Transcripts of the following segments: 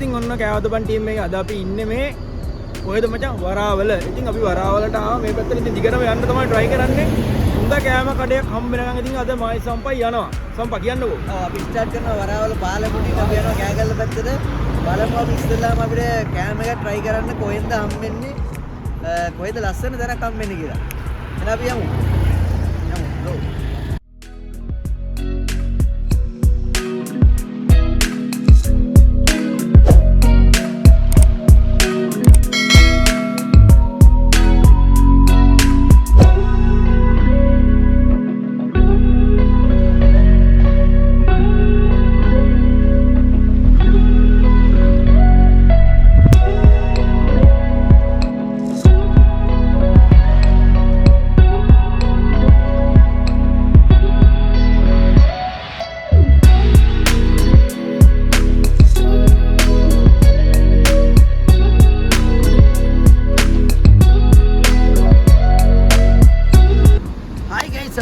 ඉතින් ඔන්න කෑවදපන් ටීම් එකේ අද අපි ඉන්නේ මේ කොහෙද මචං වරාවල. ඉතින් අපි වරාවලට ආවා මේ පැත්තට ඉතින් දිගටම යන්න තමයි try කරන්නේ. හොඳ කෑම කඩයක් හම්බ වෙනකන් ඉතින් අද මායි සම්පයි යනවා. සම්පා කියන්නකෝ. ඔව් අපි ස්ටාර්ට් කරනවා වරාවල පාලමුණින් අපි යනවා කෑගල්ල පැත්තට. බලමු අපි ඉස්සෙල්ලාම අපිට කෑම එක try කරන්න කොහෙන්ද හම්බෙන්නේ කොහෙද ලස්සන තැනක් හම්බෙන්නේ කියලා. එහෙනම් අපි යමු. go.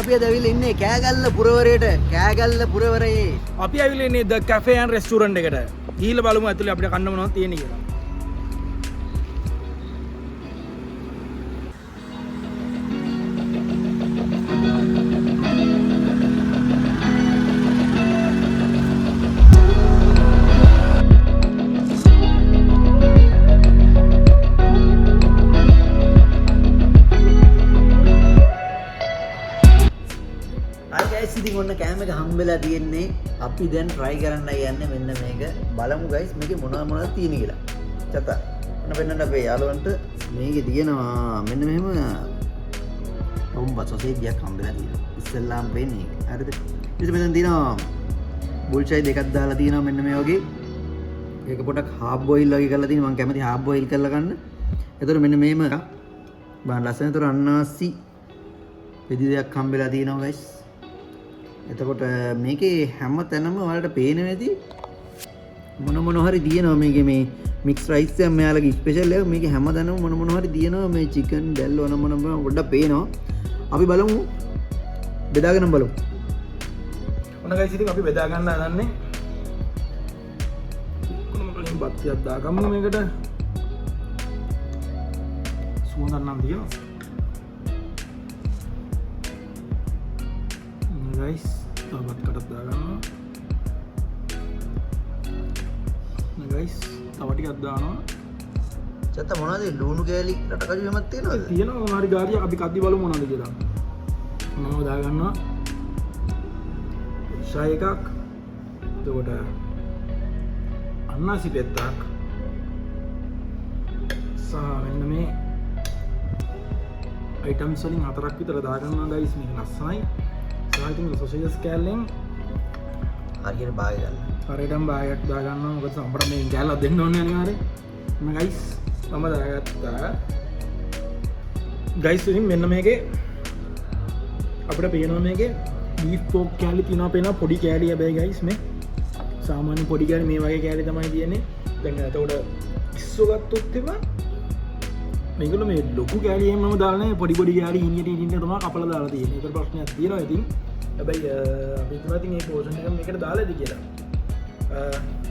අපි ඇවිල්ලා ඉන්නේ කෑගල්ල පුරවරයට. කෑගල්ල පුරවරයේ අපි ඇවිල්ලා ඉන්නේ ද කැෆේ ඇන් රෙස්ටුරන්ට් එකට. ගිහිල්ලා බලමු ඇතුලේ අපිට කන්න මොනවද තියෙන්නේ කියලා. ඉතින් ඔන්න කෑම එක හම්බෙලා තියෙන්නේ. අපි දැන් try කරන්නයි යන්නේ. මෙන්න මේක බලමු guys මේකේ මොනවද තියෙන කියලා. චත ඔන්න වෙන්නන්න අපේ යාළුවන්ට මේකේ තියෙනවා මෙන්න මෙහෙම රොම්බස් සොසේජ් එකක් හම්බෙලා තියෙනවා. ඉස්සෙල්ලාම වෙන්නේ හරිද? ඊට පස්සේ තියෙනවා බුල්චයි දෙකක් දාලා තියෙනවා මෙන්න මේ වගේ. ඒක පොඩක් half boil වගේ කරලා තියෙනවා. මම කැමති half boil කරලා ගන්න. එතකොට මෙන්න මේම බලන්න ලස්සන. එතකොට අන්නාසි පෙදි දෙකක් හම්බෙලා තියෙනවා guys. එතකොට මේකේ හැම තැනම ඔයාලට පේනවා ඇති මොන හරි දිනනවා මේකේ මේ මික්ස් රයිස් එක මෙයාලගේ ස්පෙෂල් එක. මේකේ හැම තැනම මොන හරි දිනනවා මේ චිකන් දැල් මොන පොඩ්ඩක් පේනවා. අපි බලමු බෙදාගෙන බලමු. ඔන්න ගයිස් ඉතින් අපි බෙදා ගන්න හදන්නේ. කොහොම කලින් බත්තියක් දාගමු මේකට. සුවඳක් නම් තියෙනවා. guys තවත් කටත් දාගන්නවා. guys තව ටිකක් දානවා. චත්ත මොනවද ලුණු කෑලි රටකජු එහෙමත් තියෙනවද? තියෙනවා මොනාරි ගාරියක් අපි කද්දි බලමු මොනවද කියලා. මොනවද දාගන්නවා. ෂයි එකක්. එතකොට අන්නාසි පෙත්තක්. මෙන්න මේ අයිටම්ස් වලින් 4ක් විතර දාගන්නවා guys. මේක ලස්සනයි. ඉතින් සොසේජස් කෑල්ලෙන් හරියට බාග ගන්න. හරියටම බාගයක් දාගන්නවා. මොකද අපිට මේ කෑල්ලක් දෙන්න ඕනේ අනිවාර්යෙන්. මම ගයිස් මම දාගත්තා. ගයිස් ඉතින් මෙන්න මේකේ අපිට පේනවා මේකේ බීෆ් පෝක් කෑලි තියෙනවා. පේනවා පොඩි කෑලි හැබැයි ගයිස් මේ සාමාන්‍ය පොඩි කෑලි මේ වගේ කෑලි තමයි තියෙන්නේ. දැන් එතකොට ඉස්සෝ ගත්තොත් එපා මේකල මේ ලොකු කෑලි එහෙම මම දාලා නැහැ. පොඩි කෑලි ඉන්නියට තමයි කපලා දාලා තියෙන්නේ. ඒකට ප්‍රශ්නයක් තියෙනවා ඉතින්. හැබැයි අපි හිතනවා ඉතින් මේ පෝෂන් එක මේකට දාලා ඉදි කියලා.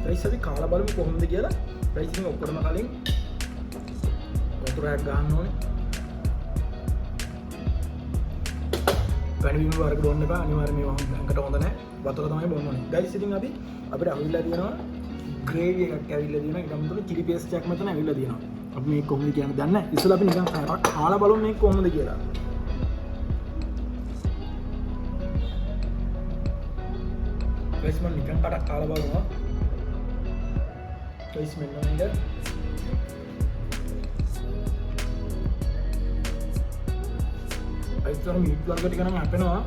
ගයිස් අපි කාලා බලමු කොහොමද කියලා. ගයිස් ඉතින් ඔක්කොටම කලින් වතුරක් ගන්න ඕනේ. පැණි බිම වර්ග බොන්න එපා. අනිවාර්යයෙන් මේවා හොඳට හොඳ නැහැ. වතුර තමයි බොන්න ඕනේ. ගයිස් ඉතින් අපිට අවිල්ලා තියෙනවා ග්‍රේවි එකක් ඇවිල්ලා තියෙනවා. ඊට අමතරව චිලි පේස්ට් එකක් මෙතන ඇවිල්ලා තියෙනවා. අපි මේක කොහොමද කියන්නේ දන්නේ නැහැ. ඉස්සෙල්ලා අපි නිකන් කාලා බලමු මේක කොහොමද කියලා. ගයිස් මම නිකන් කඩක් කාලා බලනවා. ගයිස් මෙන්න මේක. අයිතර මීට් වර්ග ටික නම් හැපෙනවා.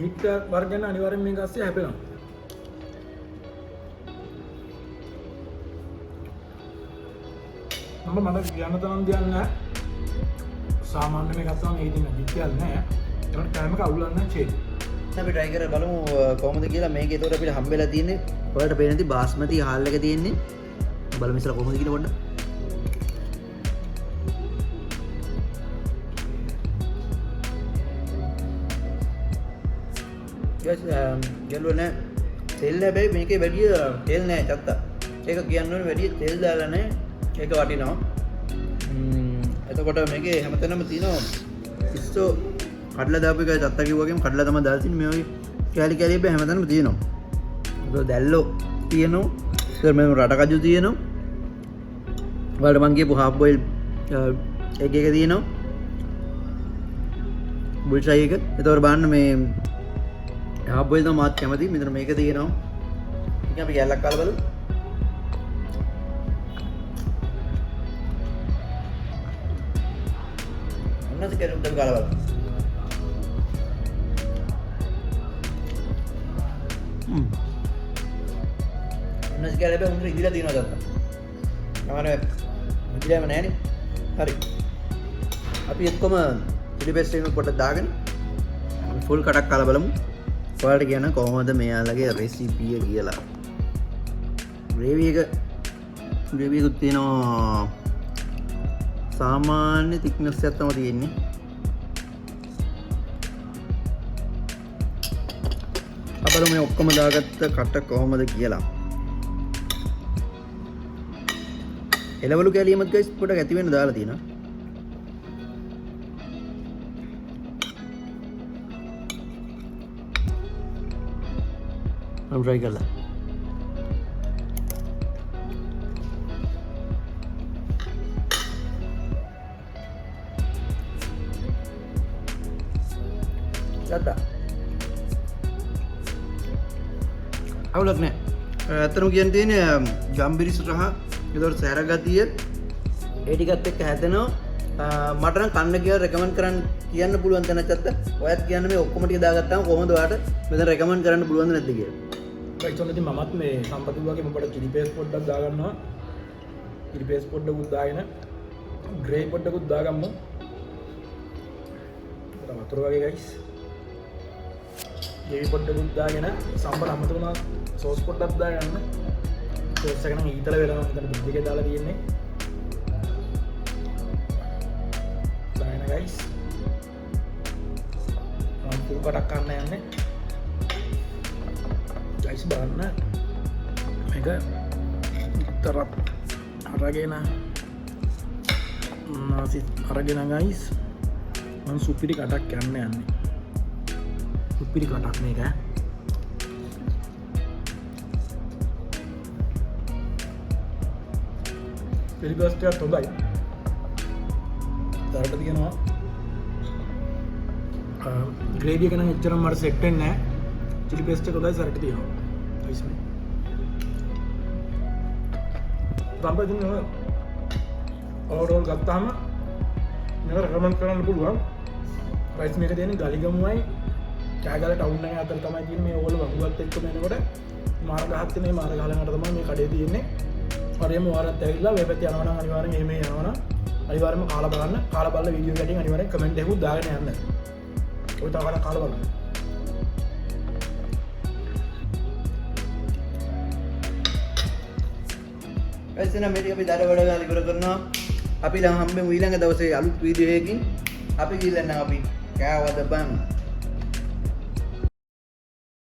මීට් වර්ගන අනිවාර්යෙන් මේක ඇස්සේ හැපෙනවා. මට කියන්න තරම් දෙයක් නැහැ. සාමාන්‍ය මේක අස්සම මේ ඉතින් අදිත්‍යල් නැහැ. ඒකට කෑමක අවුලක් නැහැ චේ. අපි try කරලා බලමු කොහොමද කියලා. මේක ඒතකොට අපිට හම්බෙලා තියෙන්නේ ඔයාලට පේන නැති බාස්මති හාල් එක තියෙන්නේ. බලමු ඉස්සලා කොහොමද කියලා පොඩ්ඩක්. guys යල්ලෝ නෑ තෙල් හැබැයි මේකේ වැඩි තෙල් නෑ චත්තා. ඒක කියන්න ඕනේ වැඩි තෙල් දාලා නෑ. ඒක වටිනවා. එතකොට මේකේ හැමතැනම තියෙනවා ඉස්සෝ කඩලා දාපු එකයි චත්තා කිව්වා වගේම කඩලා තමයි දාලා තින්නේ. මේ වගේ කැලි කැලි බෑ හැමතැනම තියෙනවා. ඒක දැල්ලෝ තියෙනවා. ඊට මේ රටකජු තියෙනවා. ඔයාලට මං කියපු half boil එක තියෙනවා. බුල්ෂයි එක. එතකොට බලන්න මේ half boil තමයි මාත් කැමති. මෙතන මේක තියෙනවා. ඉතින් අපි ගැල්ලක් කාලා බලමු. ඔන්නත් කරුම් දෙක කාලා බලමු. ඔන්නත් කියලා බෑ උන්ට ඉදිරියට තියෙනවා දැන්. තමයි ඉදිරියම නෑනේ. හරි. අපි එක්කම chili paste එක පොඩ්ඩක් දාගෙන ෆුල් කටක් කාලා බලමු. ඔයාලට කියන කොහොමද මෙයාලගේ රෙසිපි එක කියලා. ග්‍රේවි එකක් තියෙනවා. සාමාන්‍ය thickness එකක් තමයි තියෙන්නේ. අපල මේ ඔක්කොම දාගත්ත කට කොහොමද කියලා. එළවලු කැලියමත් ගයිස් පොඩක් ඇති වෙන්න දාලා තියෙනවා. I'm try කරලා. Jada. අවුලක් නෑ. ඇත්තටම කියන්න තියෙන්නේ ගම්බිරිස සහ ඒතකොට සැරගතිය ඒ ටිකත් එක්ක හැදෙනවා. මට නම් කන්න කියලා රෙකමන්ඩ් කරන්න කියන්න පුළුවන් තැනක් නැත්ත. ඔයත් කියන්න මේ ඔක්කොම ටික දාගත්තාම කොහොමද ඔයාලට මෙතන රෙකමන්ඩ් කරන්න පුළුවන්ද නැද්ද කියලා. ඉතින් මමත් මේ සම්පති වගේ මොකට chili paste පොඩ්ඩක් දාගන්නවා. chili paste පොඩ්ඩකුත් දාගෙන gravy පොඩ්ඩකුත් දාගමු. වතුර වගේ guys. gravy පොඩ්ඩකුත් දාගෙන සම්බර අමතක වුණා sauce පොඩ්ඩක් දාගන්න. sauce එක නම් ඊතල වෙලා මෙතන බිත් එකේ දාලා තියෙන්නේ. දාගෙන guys. මම පුරු කටක් කන්න යන්නේ. guys බලන්න මේක තරත් අරගෙන නාසිත් අරගෙන guys මම සුපිරි කටක් යන්න යන්නේ. සුපිරි කටක් මේක පිළිගස්ට එකත් හොඳයි. තරට තියෙනවා ග්‍රේවි එක නම් එච්චරම මට සෙට් වෙන්නේ නැහැ. chili paste එක හොඳයි සරට තියෙනවා. guys මේ සම්පූර්ණ ඕවරෝල් ගත්තාම මේක රෙකමන්ඩ් කරන්න පුළුවන්. price මේක තියෙන්නේ ගලිගමුවයි කෑගල ටවුන් එක අතර තමයි තියෙන්නේ. මේ ඕගොල්ලෝ වගුවත් එක්කම එනකොට මාර්ග හත් මේ මාර්ග හලකට තමයි මේ කඩේ තියෙන්නේ. හරියම ඔයාලත් ඇවිල්ලා මේ පැත්තේ යනවා නම් අනිවාර්යෙන් එහෙම යනවා නම් අනිවාර්යෙන්ම කාලා බලන්න. කාලා බලලා වීඩියෝ එකකින් අනිවාර්යෙන් කමෙන්ට් එකකුත් දාගෙන යන්න. ඔය තව කාලා බලන්න. ඇසෙන මේ ටික අපි දඩ වඩ ගාලා ඉවර කරනවා. අපි ළඟ හම්බෙමු ඊළඟ දවසේ අලුත් වීඩියෝ එකකින්. අපි ගිහින් අපි කෑවද බං.